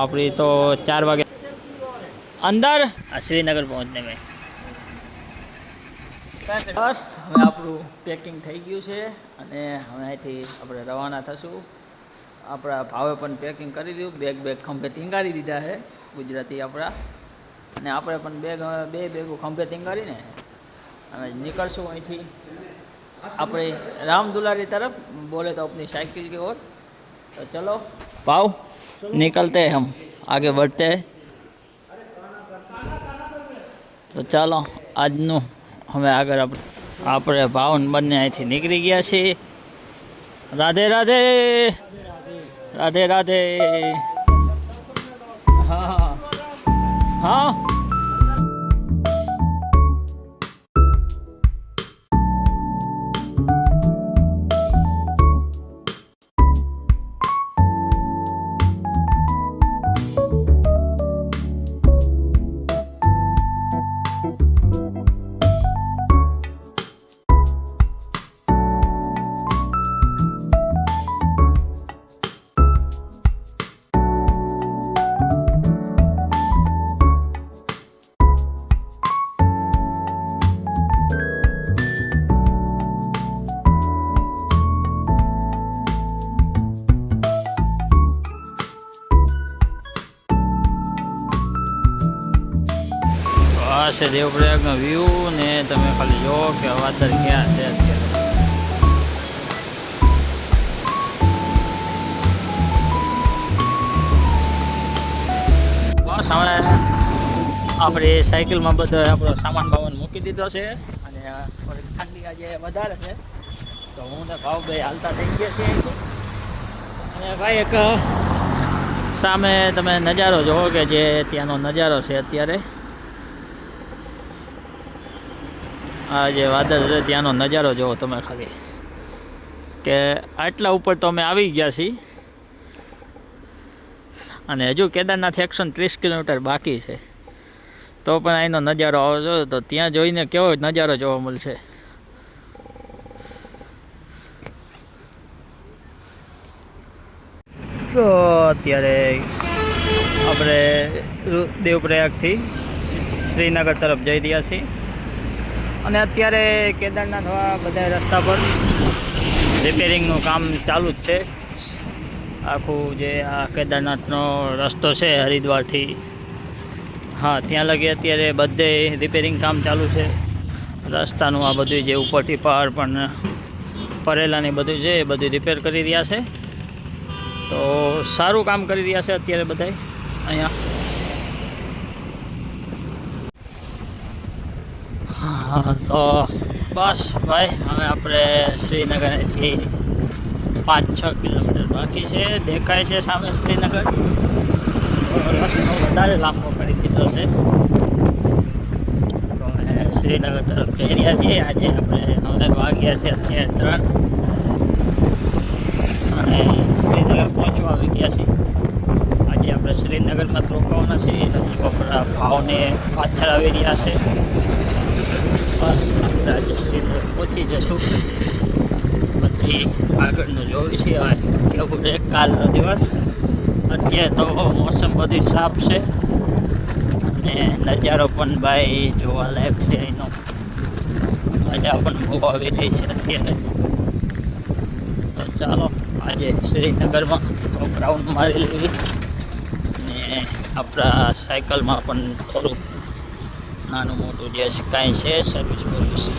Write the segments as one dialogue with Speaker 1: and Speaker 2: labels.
Speaker 1: अपनी तो 4 वागे अंदर श्रीनगर पहुँचने में बस हमें આપણું પેકિંગ થઈ ગયું છે અને હવે અહીંથી આપણે રવાના થશું. આપણા ભાવે પણ પેકિંગ કરી દીધું, બેગ ખંભે ટીંગાડી દીધા છે ગુજરાતી આપણા, અને આપણે પણ બે બેગો ખંભે ટીંગાડીને હવે નીકળશું અહીંથી આપણે राम दुलारी तरफ. बोले तो अपनी साइकिल की ओर. तो चलो पाओ निकलते हैं, हम आगे बढ़ते हैं. तो ચાલો આજનું હવે આગળ આપણે ભાવન બંને અહીંથી નીકળી ગયા છીએ. રાધે રાધે રાધે રાધે. હા હા આ છે દેવપ્રયાગનો વ્યૂ ને તમે ખાલી જો કે વાદળ ક્યાં છે અત્યારે. બસ હવે આપણે સાયકલમાં બધો આપણો સામાન બામાન મૂકી દીધો છે અને થોડીક ઠંડી આજે વધારે છે તો હું ને ભાવભાઈ હાલતા થઈ ગયા છીએ. અને ભાઈ એક સામે તમે નજારો જોવો કે જે ત્યાંનો નજારો છે અત્યારે, આ જે વાદળ છે ત્યાંનો નજારો જોવો તમે ખાલી, કે આટલા ઉપર તો અમે આવી ગયા છીએ અને હજુ કેદારનાથ 130 કિલોમીટર બાકી છે તો પણ અહીંનો નજારો આવજો તો ત્યાં જોઈને કેવો નજારો જોવા મળશે. તો અત્યારે આપણે દેવપ્રયાગથી શ્રીનગર તરફ જઈ રહ્યા છીએ અને અત્યારે કેદારનાથ બધા રસ્તા પર રિપેરિંગનું કામ ચાલુ જ છે. આખું જે આ કેદારનાથનો રસ્તો છે હરિદ્વારથી, હા ત્યાં લગી અત્યારે બધે રિપેરિંગ કામ ચાલુ છે. રસ્તાનું આ બધું જે ઉપરથી પહાડ પણ પરેલાને બધું છે એ બધું રિપેર કરી રહ્યા છે. તો સારું કામ કરી રહ્યા છે અત્યારે બધાય અહીંયા. હા તો બસ ભાઈ હવે આપણે શ્રીનગરથી 5-6 કિલોમીટર બાકી છે. દેખાય છે સામે શ્રીનગર, રસ્તો વધારે લાંબો કરી દીધો છે તો અમે શ્રીનગર તરફ જઈ રહ્યા છીએ. આજે આપણે હવે વાગ્યા છે અત્યારે 3 અને શ્રીનગર પહોંચવા આવી ગયા છીએ. આજે આપણે શ્રીનગરમાં રોકાવાના છીએ, આપણા ભાવને પાછળ આવી રહ્યા છે. બસ આપણે આજે શ્રીનગર પહોંચી જશું પછી આગળનું જોયું છે હવે કેવું છે કાલનો દિવસ. અત્યારે તો મોસમ બધું સાફ છે અને નજારો પણ ભાઈ જોવાલાયક છે. એનો મજા પણ બહુ આવી રહી છે અત્યારે. તો ચાલો આજે શ્રીનગરમાં રાઉન્ડ મારી લેવી અને આપણા સાયકલમાં પણ થોડુંક નાનું મોટું જે કાંઈ છે સર્વિસ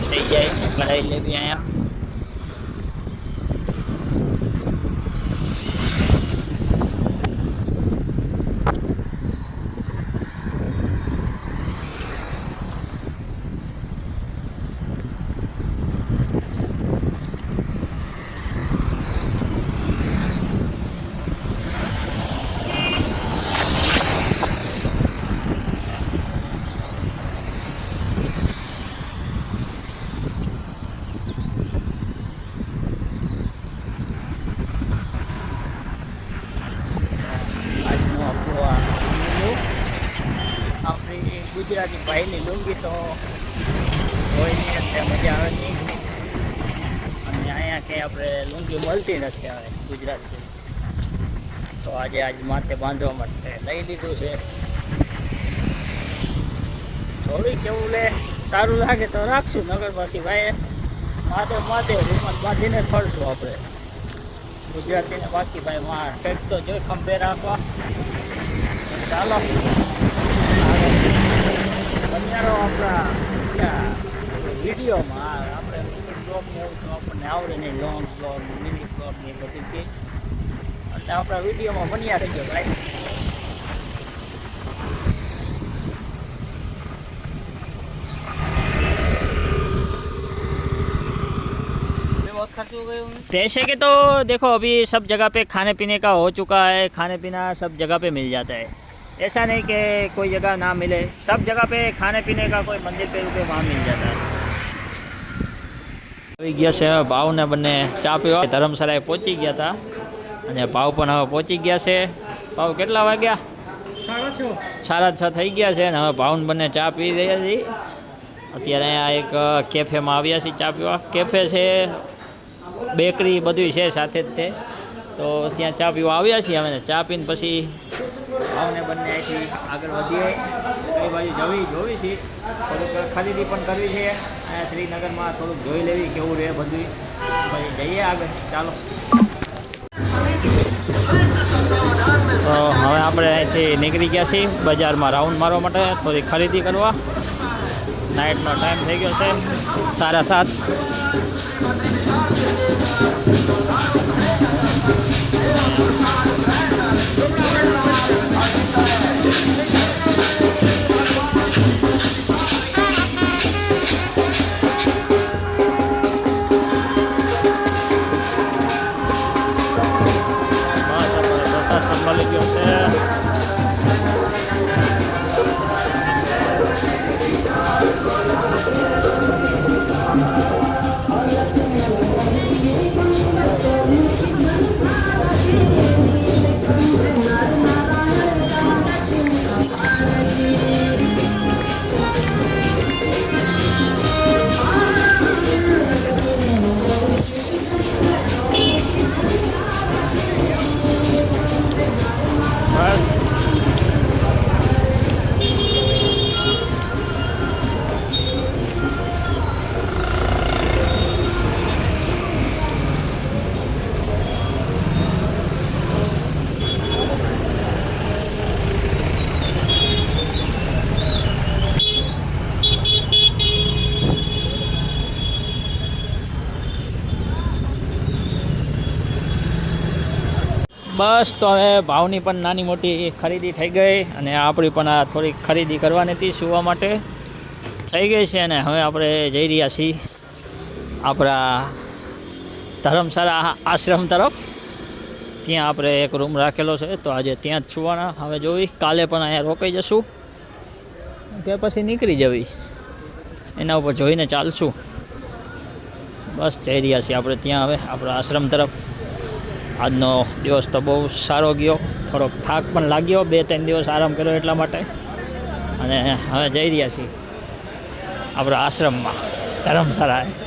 Speaker 1: થઈ જાય કરાવી લેવી અહીંયા. ગુજરાતી ભાઈની લુંગી તો હોય નહીં એટલે મજા આવે નહીં, અને અહીંયા કંઈ આપણે લુંગી મળતી નથી આવે ગુજરાતી. તો આજ માથે બાંધવા માટે લઈ લીધું છે. થોડીક કેવું લે સારું લાગે તો રાખશું, નગર પછી ભાઈ માથે રૂમાલ બાંધીને ફરશું આપણે ગુજરાતીને. બાકી ભાઈ માં કંઈક તો જોઈ ખંભે રાખવા. ચાલો બન્યારો આપણા વિડીયોમાં. આપણે મિની બ્લોગ ને એવું તો આપણને આવડે નહીં, લોંગ બ્લોગ મિની બ્લોગ ને બધું કે, એટલે આપણા વિડીયોમાં બન્યા થઈ ગયો ભાઈ. पैसे के तो देखो अभी सब जगह पे खाने पीने का हो चुका है, खाने पीना सब जगह पे मिल जाता है. ऐसा नहीं कि कोई जगह ना मिले, सब जगह पे खाने पीने का कोई मंदिर पे रुके वहाँ मिल जाता है. આવી ગયા છે ભાવને બંને ચા પીવા ધર્મશાળાએ પહોંચી ગયા હતા અને ભાવ પણ હવે પહોંચી ગયા છે. ભાવ કેટલા વાગ્યા? 6:30 થઈ ગયા છે અને હવે ભાવને બંને ચા પી રહ્યા છીએ. અત્યારે અહીંયા એક કેફેમાં આવ્યા છીએ ચા પીવા. કેફે છે, બેકરી બધું છે સાથે જ તે, તો ત્યાં ચા પીવા આવ્યા છીએ અમે. ચા પીને પછી ભાવને બંને અહીંથી આગળ વધીએ, કઈ બાજુ જોવી છે, થોડુંક ખરીદી પણ કરવી છે અહીંયા શ્રીનગરમાં, થોડુંક જોઈ લેવી કેવું રહે બધું, પછી જઈએ આગળ. ચાલો તો હવે આપણે અહીંથી નીકળી ગયા છીએ બજારમાં રાઉન્ડ મારવા માટે, થોડી ખરીદી કરવા. નાઇટનો ટાઈમ થઈ ગયો છે 7:30. મળી ગયો છે. બસ તો હવે ભાવની પણ નાની મોટી ખરીદી થઈ ગઈ અને આપણી પણ આ થોડીક ખરીદી કરવાની હતી સુવા માટે થઈ ગઈ છે. અને હવે આપણે જઈ રહ્યા છીએ આપણા ધર્મશાળા આશ્રમ તરફ. ત્યાં આપણે એક રૂમ રાખેલો છે તો આજે ત્યાં જ સુવાના. હવે જોઈ કાલે પણ અહીંયા રોકાઈ જશું કે પછી નીકળી જવી, એના ઉપર જોઈને ચાલશું. બસ જઈ રહ્યા છીએ આપણે ત્યાં હવે આપણા આશ્રમ તરફ. આજનો દિવસ તો બહુ સારો ગયો, થોડોક થાક પણ લાગ્યો, 2-3 દિવસ આરામ કર્યો એટલા માટે. અને હવે જઈ રહ્યા છીએ આપણા આશ્રમમાં ધર્મશાળાએ.